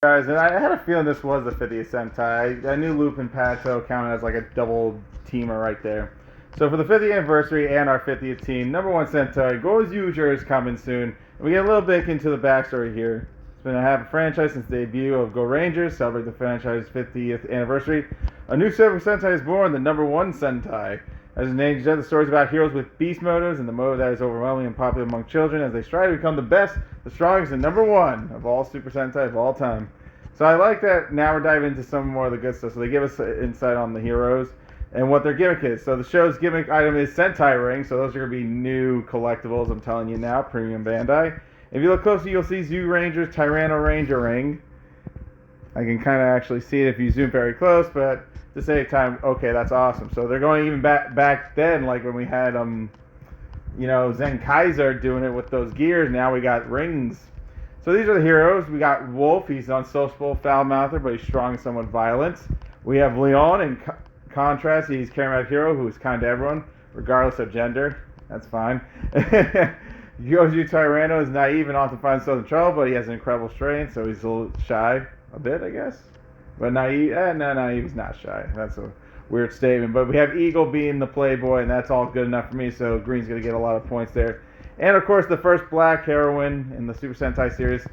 Guys, and I had a feeling this was the 50th Sentai. I knew Loop and Pato counted as like a double teamer right there. So for the 50th anniversary and our 50th team, #1 Sentai, Gozyuger is coming soon. And we get a little bit into the backstory here. It's been a happy franchise since the debut of Go Rangers, celebrate the franchise's 50th anniversary. A new Super Sentai is born, the #1 Sentai. As the name suggests, the story is about heroes with beast motives and the motive that is overwhelming and popular among children as they strive to become the best, the strongest, and #1 of all Super Sentai of all time. So I like that now we're diving into some more of the good stuff. So they give us insight on the heroes and what their gimmick is. So the show's gimmick item is Sentai Ring. So those are going to be new collectibles, I'm telling you now, premium Bandai. If you look closely, you'll see Zoo Ranger's Tyranno Ranger Ring. I can kind of actually see it if you zoom very close, but at the same time, okay, that's awesome. So they're going even back then, like when we had Zen Kaiser doing it with those gears. Now we got rings. So these are the heroes. We got Wolf. He's unsociable, foul-mouthed, but he's strong and somewhat violent. We have Leon. In contrast, he's a charismatic hero who is kind to everyone, regardless of gender. That's fine. Gozyuger Tyranno is naive and often finds himself in trouble, but he has an incredible strength, so he's a little shy, a bit, I guess. But naive, naive is not shy. That's a weird statement. But we have Eagle being the playboy, and that's all good enough for me, so Green's going to get a lot of points there. And of course, the first black heroine in the Super Sentai series,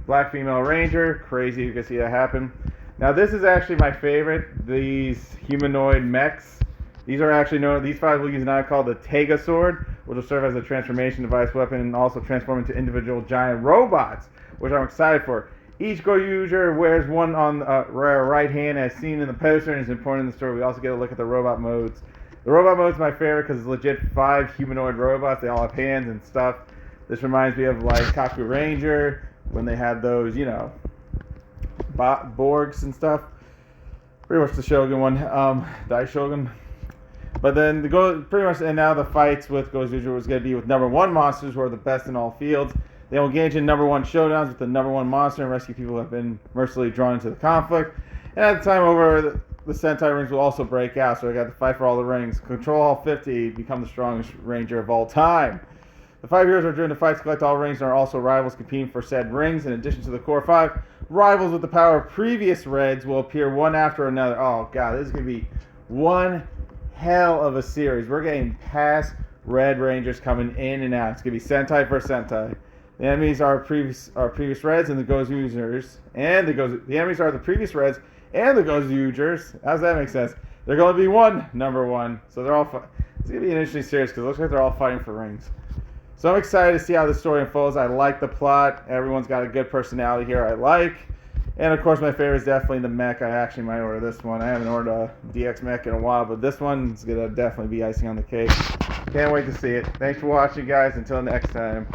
black female ranger. Crazy, you can see that happen. Now, this is actually my favorite. These humanoid mechs. These are actually known. These five will use now called the Tega Sword, which will serve as a transformation device weapon and also transform into individual giant robots, which I'm excited for. Each Gozyuger wears one on the right hand, as seen in the poster, and is important in the story. We also get a look at the robot modes. The robot mode is my favorite because it's legit 5 humanoid robots. They all have hands and stuff. This reminds me of like Kaku Ranger when they had those, Borgs and stuff. Pretty much the Shogun one, Dai Shogun. But then pretty much, and now the fights with Gozyuger was going to be with #1 monsters who are the best in all fields. They will engage in #1 showdowns with the #1 monster and rescue people who have been mercilessly drawn into the conflict. And at the time over the Sentai rings will also break out, so I got to fight for all the rings. Control all 50, become the strongest ranger of all time. The 5 heroes are driven to fight to collect all rings and are also rivals competing for said rings. In addition to the core 5, rivals with the power of previous Reds will appear one after another. Oh god, this is going to be one hell of a series. We're getting past Red Rangers coming in and out. It's going to be Sentai versus Sentai. The enemies are previous Reds and the Gozyugers. And the enemies are the previous Reds and the Gozyugers. How does that make sense? They're going to be #1. So they're all it's going to be an interesting series because it looks like they're all fighting for rings. So I'm excited to see how this story unfolds. I like the plot. Everyone's got a good personality here I like. And of course my favorite is definitely the mech. I actually might order this one. I haven't ordered a DX mech in a while, but this one is going to definitely be icing on the cake. Can't wait to see it. Thanks for watching, guys. Until next time.